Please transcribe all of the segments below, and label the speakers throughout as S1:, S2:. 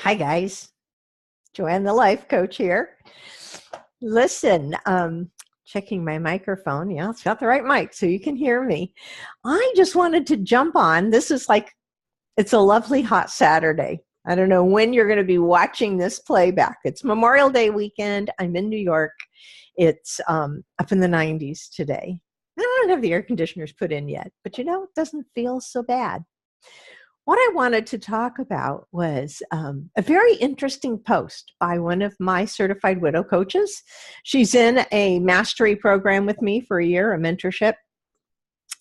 S1: Hi, guys. Joanne, the life coach here. Listen, checking my microphone. Yeah, it's got the right mic so you can hear me. I just wanted to jump on. It's a lovely hot Saturday. I don't know when you're going to be watching this playback. It's Memorial Day weekend. I'm in New York. It's up in the 90s today. I don't have the air conditioners put in yet, but it doesn't feel so bad. What I wanted to talk about was a very interesting post by one of my certified widow coaches. She's in a mastery program with me for a year, a mentorship,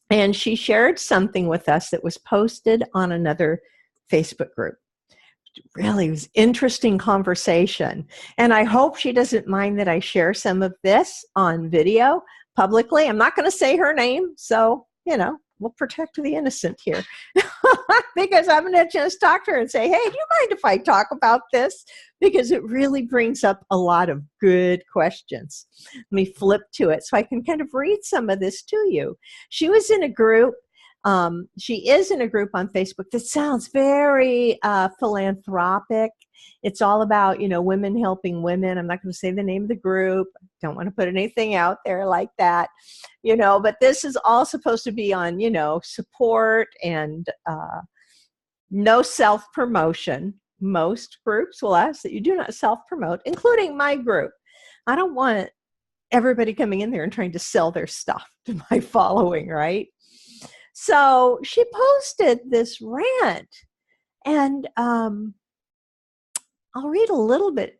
S1: and she shared something with us that was posted on another Facebook group. Really, it was interesting conversation, and I hope she doesn't mind that I share some of this on video publicly. I'm not going to say her name, so we'll protect the innocent here. Because I'm going to just talk to her and say, hey, do you mind if I talk about this? Because it really brings up a lot of good questions. Let me flip to it so I can kind of read some of this to you. She was in a group. She is in a group on Facebook that sounds very philanthropic. It's all about, women helping women. I'm not going to say the name of the group. Don't want to put anything out there like that, but this is all supposed to be on, support and no self-promotion. Most groups will ask that you do not self-promote, including my group. I don't want everybody coming in there and trying to sell their stuff to my following, right? So she posted this rant, and I'll read a little bit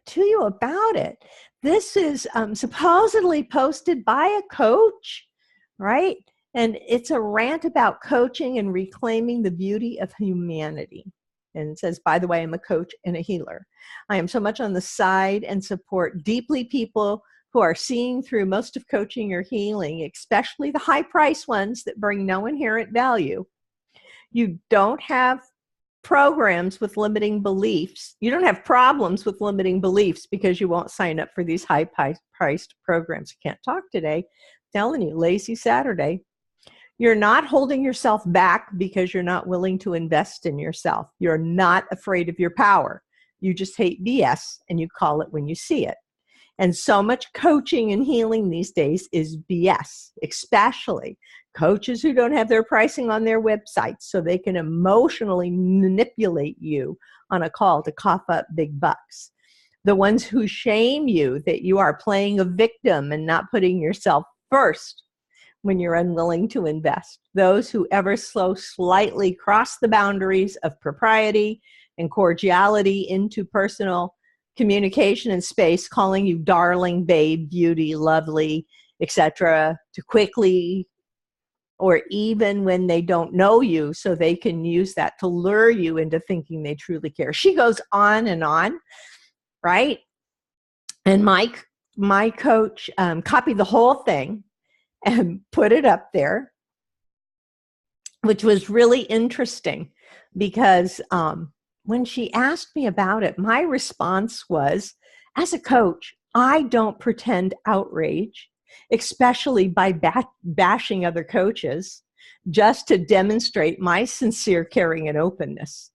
S1: to you about it. This is supposedly posted by a coach, right? And it's a rant about coaching and reclaiming the beauty of humanity. And it says, by the way, I'm a coach and a healer. I am so much on the side and support deeply people who are seeing through most of coaching or healing, especially the high price ones that bring no inherent value. You don't have programs with limiting beliefs. You don't have problems with limiting beliefs because you won't sign up for these high-priced programs. I can't talk today. I'm telling you, lazy Saturday. You're not holding yourself back because you're not willing to invest in yourself. You're not afraid of your power. You just hate BS and you call it when you see it. And so much coaching and healing these days is BS, especially coaches who don't have their pricing on their websites so they can emotionally manipulate you on a call to cough up big bucks. The ones who shame you that you are playing a victim and not putting yourself first when you're unwilling to invest. Those who ever so slightly cross the boundaries of propriety and cordiality into personal communication and space, calling you darling, babe, beauty, lovely, etc., to quickly, or even when they don't know you, so they can use that to lure you into thinking they truly care. She goes on, right? And my coach copied the whole thing and put it up there, which was really interesting because when she asked me about it, my response was, as a coach, I don't pretend outrage, especially by bashing other coaches, just to demonstrate my sincere caring and openness,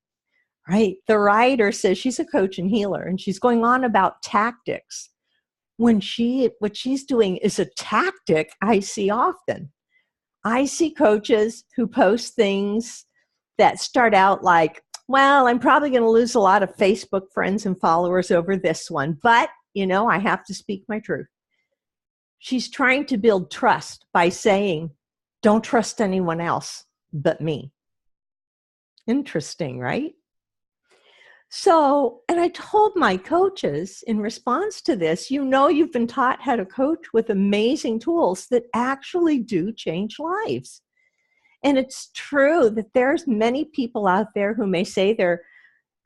S1: right? The writer says she's a coach and healer, and she's going on about tactics. What she's doing is a tactic I see often. I see coaches who post things that start out like, well, I'm probably going to lose a lot of Facebook friends and followers over this one, but, I have to speak my truth. She's trying to build trust by saying, don't trust anyone else but me. Interesting, right? So, and I told my coaches in response to this, you've been taught how to coach with amazing tools that actually do change lives. And it's true that there's many people out there who may say they're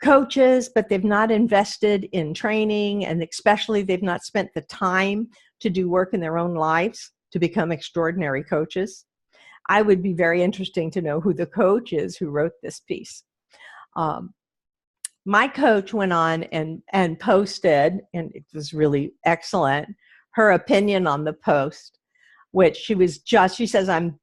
S1: coaches, but they've not invested in training, and especially they've not spent the time to do work in their own lives to become extraordinary coaches. I would be very interesting to know who the coach is who wrote this piece. My coach went on and posted, and it was really excellent, her opinion on the post, which she says, I'm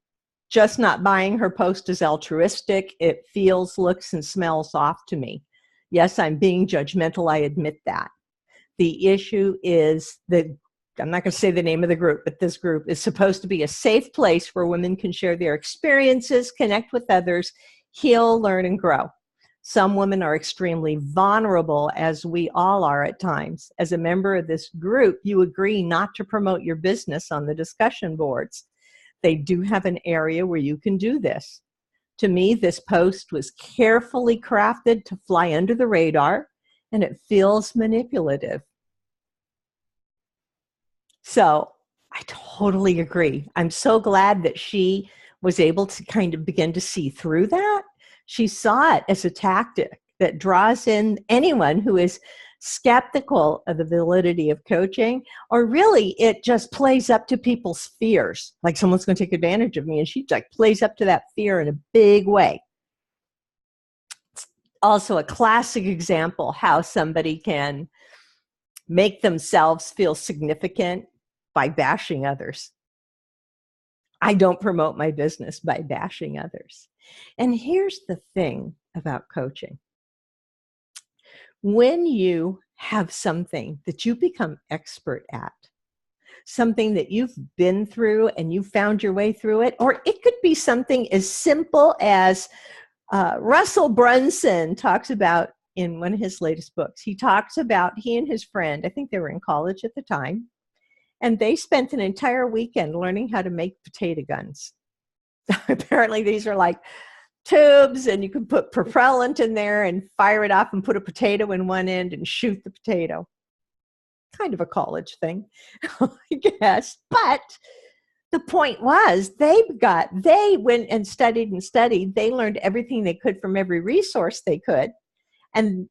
S1: just not buying her post as altruistic. It feels, looks, and smells off to me. Yes, I'm being judgmental. I admit that. The issue is that I'm not going to say the name of the group, but this group is supposed to be a safe place where women can share their experiences, connect with others, heal, learn, and grow. Some women are extremely vulnerable, as we all are at times. As a member of this group, you agree not to promote your business on the discussion boards. They do have an area where you can do this. To me, this post was carefully crafted to fly under the radar, and it feels manipulative. So I totally agree. I'm so glad that she was able to kind of begin to see through that. She saw it as a tactic that draws in anyone who is skeptical of the validity of coaching, or really it just plays up to people's fears. Like someone's going to take advantage of me, and she like plays up to that fear in a big way. It's also a classic example how somebody can make themselves feel significant by bashing others. I don't promote my business by bashing others. And here's the thing about coaching. When you have something that you become expert at, something that you've been through and you found your way through it, or it could be something as simple as Russell Brunson talks about in one of his latest books. He talks about he and his friend, I think they were in college at the time, and they spent an entire weekend learning how to make potato guns. Apparently these are like tubes, and you can put propellant in there and fire it off and put a potato in one end and shoot the potato. Kind of a college thing, I guess. But the point was they went and studied and studied. They learned everything they could from every resource they could. And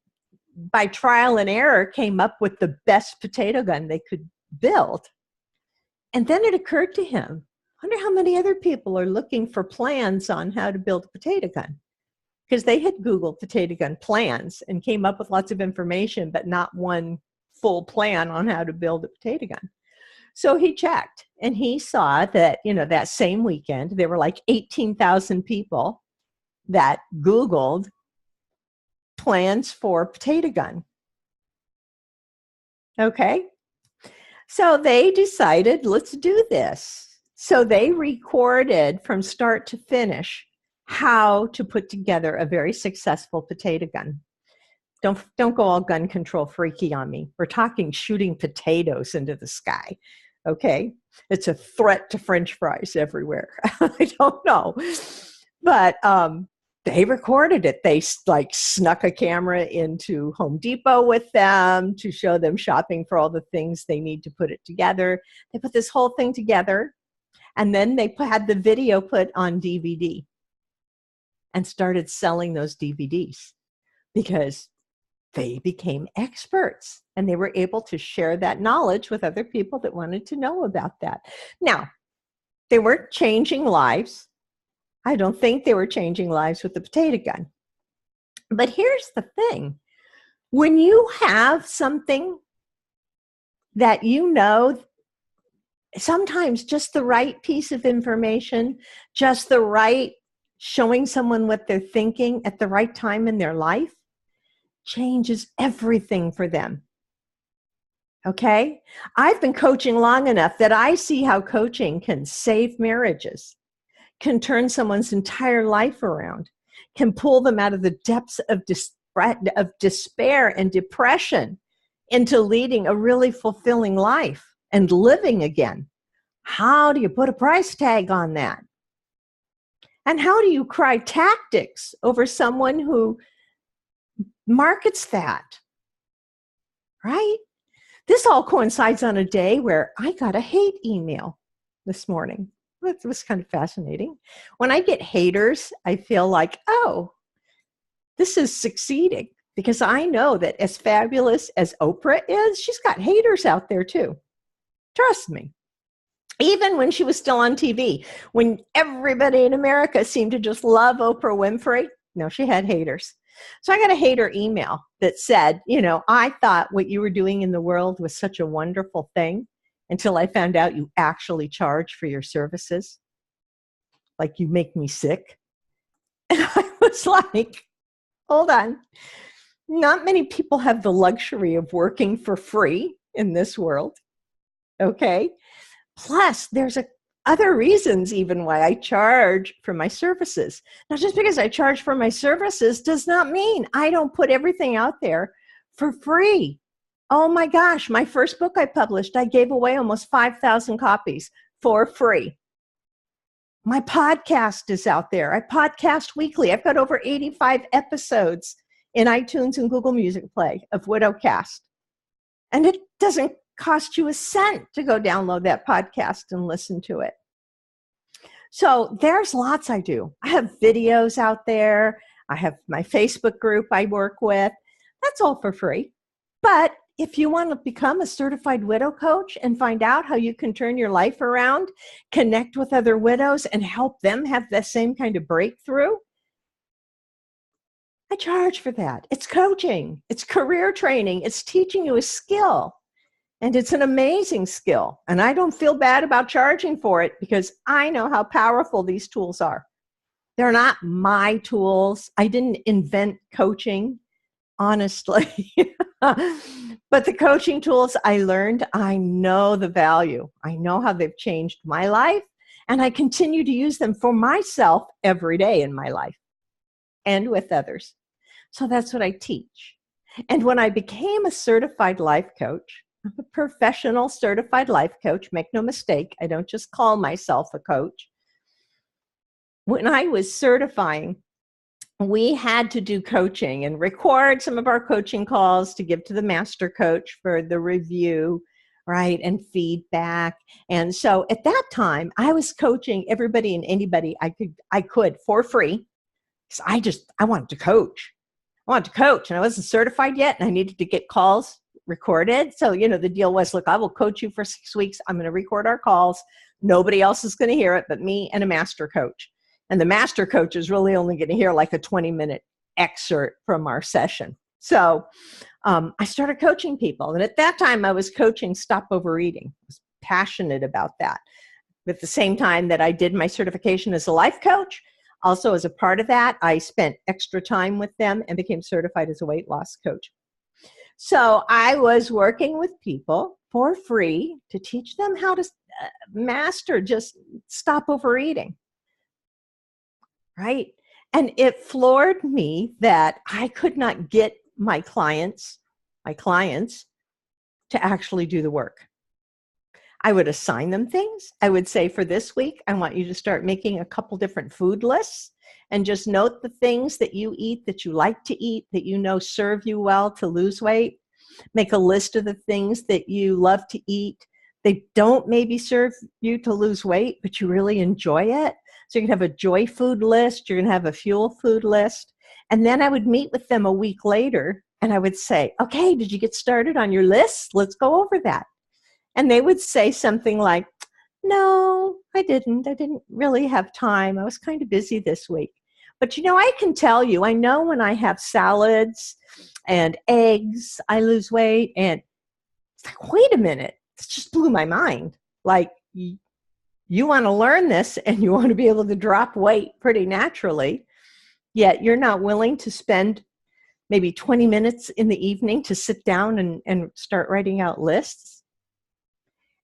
S1: by trial and error came up with the best potato gun they could build. And then it occurred to him, I wonder how many other people are looking for plans on how to build a potato gun. Because they had Googled potato gun plans and came up with lots of information, but not one full plan on how to build a potato gun. So he checked, and he saw that, that same weekend, there were like 18,000 people that Googled plans for potato gun. Okay. So they decided, let's do this. So they recorded from start to finish how to put together a very successful potato gun. Don't go all gun control freaky on me. We're talking shooting potatoes into the sky. Okay. It's a threat to French fries everywhere. I don't know. But they recorded it. They like snuck a camera into Home Depot with them to show them shopping for all the things they need to put it together. They put this whole thing together, and then they had the video put on DVD and started selling those DVDs because they became experts and they were able to share that knowledge with other people that wanted to know about that. Now, they weren't changing lives. I don't think they were changing lives with the potato gun. But here's the thing. When you have something that sometimes just the right piece of information, just the right showing someone what they're thinking at the right time in their life changes everything for them. Okay? I've been coaching long enough that I see how coaching can save marriages, can turn someone's entire life around, can pull them out of the depths of despair and depression into leading a really fulfilling life and living again. How do you put a price tag on that? And how do you cry tactics over someone who markets that? Right? This all coincides on a day where I got a hate email this morning. It was kind of fascinating. When I get haters, I feel like, oh, this is succeeding, because I know that as fabulous as Oprah is, she's got haters out there too. Trust me. Even when she was still on TV, when everybody in America seemed to just love Oprah Winfrey, no, she had haters. So I got a hater email that said, I thought what you were doing in the world was such a wonderful thing until I found out you actually charge for your services. Like, you make me sick. And I was like, hold on. Not many people have the luxury of working for free in this world. Okay. Plus, there's other reasons even why I charge for my services. Now, just because I charge for my services does not mean I don't put everything out there for free. Oh my gosh, my first book I published, I gave away almost 5,000 copies for free. My podcast is out there. I podcast weekly. I've got over 85 episodes in iTunes and Google Music Play of Widowcast. And it doesn't cost you a cent to go download that podcast and listen to it. So there's lots I do. I have videos out there. I have my Facebook group I work with. That's all for free. But if you want to become a certified widow coach and find out how you can turn your life around, connect with other widows and help them have the same kind of breakthrough, I charge for that. It's coaching. It's career training. It's teaching you a skill. And it's an amazing skill. And I don't feel bad about charging for it because I know how powerful these tools are. They're not my tools. I didn't invent coaching, honestly. But the coaching tools I learned, I know the value. I know how they've changed my life. And I continue to use them for myself every day in my life and with others. So that's what I teach. And when I became a certified life coach, I'm a professional certified life coach, make no mistake, I don't just call myself a coach. When I was certifying, we had to do coaching and record some of our coaching calls to give to the master coach for the review, right, and feedback. And so at that time, I was coaching everybody and anybody I could for free. So I wanted to coach. And I wasn't certified yet, and I needed to get calls recorded. So, the deal was, look, I will coach you for 6 weeks. I'm going to record our calls. Nobody else is going to hear it but me and a master coach. And the master coach is really only going to hear like a 20-minute excerpt from our session. So I started coaching people. And at that time, I was coaching stop overeating. I was passionate about that. At the same time that I did my certification as a life coach, also as a part of that, I spent extra time with them and became certified as a weight loss coach. So I was working with people for free to teach them how to master just stop overeating. Right? And it floored me that I could not get my clients to actually do the work. I would assign them things. I would say, for this week, I want you to start making a couple different food lists and just note the things that you eat, that you like to eat, that you know serve you well to lose weight. Make a list of the things that you love to eat. They don't maybe serve you to lose weight, but you really enjoy it. So you can have a joy food list, you're going to have a fuel food list. And then I would meet with them a week later and I would say, okay, did you get started on your list? Let's go over that. And they would say something like, no, I didn't. I didn't really have time. I was kind of busy this week. But I can tell you, I know when I have salads and eggs, I lose weight. And it's like, wait a minute, this just blew my mind. Like, you want to learn this and you want to be able to drop weight pretty naturally, yet you're not willing to spend maybe 20 minutes in the evening to sit down and start writing out lists.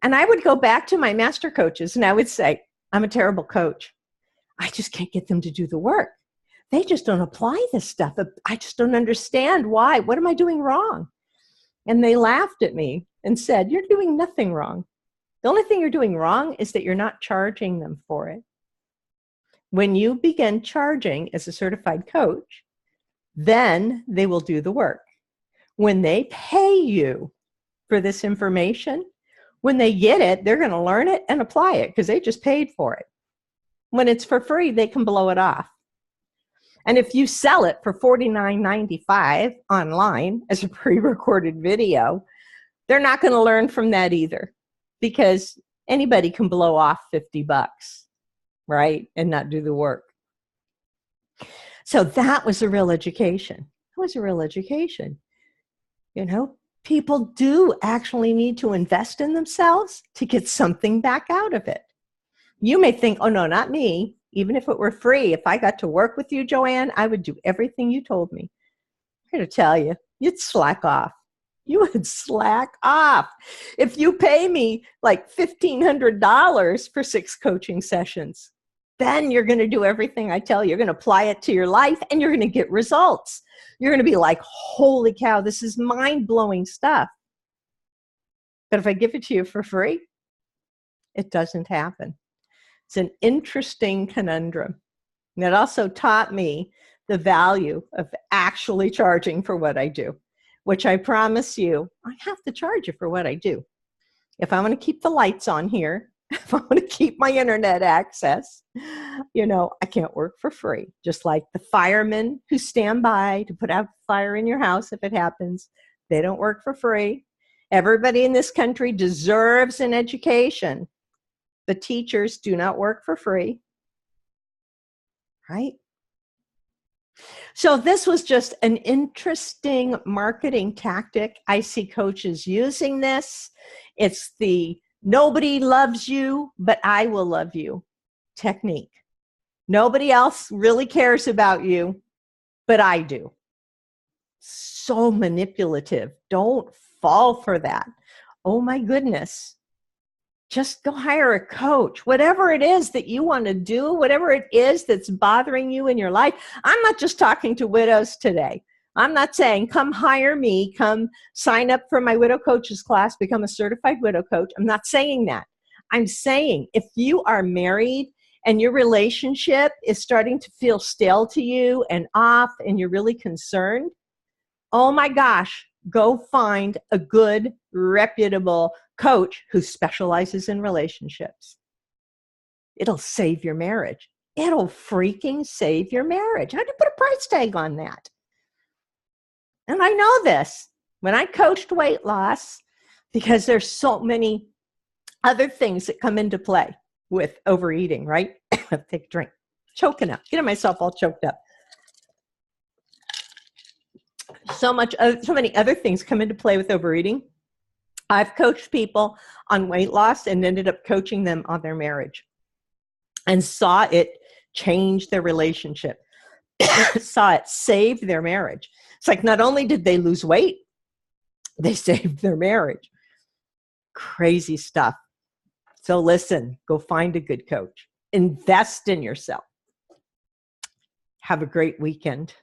S1: And I would go back to my master coaches and I would say, I'm a terrible coach. I just can't get them to do the work. They just don't apply this stuff. I just don't understand why. What am I doing wrong? And they laughed at me and said, you're doing nothing wrong. The only thing you're doing wrong is that you're not charging them for it. When you begin charging as a certified coach, then they will do the work. When they pay you for this information, when they get it, they're going to learn it and apply it because they just paid for it. When it's for free, they can blow it off. And if you sell it for $49.95 online as a pre-recorded video, they're not going to learn from that either. Because anybody can blow off $50, right? And not do the work. So that was a real education. It was a real education. People do actually need to invest in themselves to get something back out of it. You may think, oh no, not me. Even if it were free, if I got to work with you, Joanne, I would do everything you told me. I'm going to tell you, you'd slack off. You would slack off. If you pay me like $1,500 for 6 coaching sessions, then you're going to do everything I tell you. You're going to apply it to your life and you're going to get results. You're going to be like, holy cow, this is mind-blowing stuff. But if I give it to you for free, it doesn't happen. It's an interesting conundrum. And it also taught me the value of actually charging for what I do, which I promise you, I have to charge you for what I do. If I want to keep the lights on here, if I want to keep my internet access, I can't work for free. Just like the firemen who stand by to put out fire in your house if it happens, they don't work for free. Everybody in this country deserves an education. The teachers do not work for free, right? So this was just an interesting marketing tactic. I see coaches using this. It's the nobody loves you, but I will love you technique. Nobody else really cares about you, but I do. So manipulative. Don't fall for that. Oh my goodness. Just go hire a coach. Whatever it is that you want to do, whatever it is that's bothering you in your life. I'm not just talking to widows today. I'm not saying come hire me, come sign up for my widow coaches class, become a certified widow coach. I'm not saying that. I'm saying if you are married and your relationship is starting to feel stale to you and off and you're really concerned, oh my gosh, go find a good, reputable coach who specializes in relationships. It'll save your marriage. It'll freaking save your marriage. How do you put a price tag on that? And I know this. When I coached weight loss, because there's so many other things that come into play with overeating, right? Take a drink. Choking up. Getting myself all choked up. So many other things come into play with overeating. I've coached people on weight loss and ended up coaching them on their marriage and saw it change their relationship, saw it save their marriage. It's like not only did they lose weight, they saved their marriage. Crazy stuff. So listen, go find a good coach. Invest in yourself. Have a great weekend.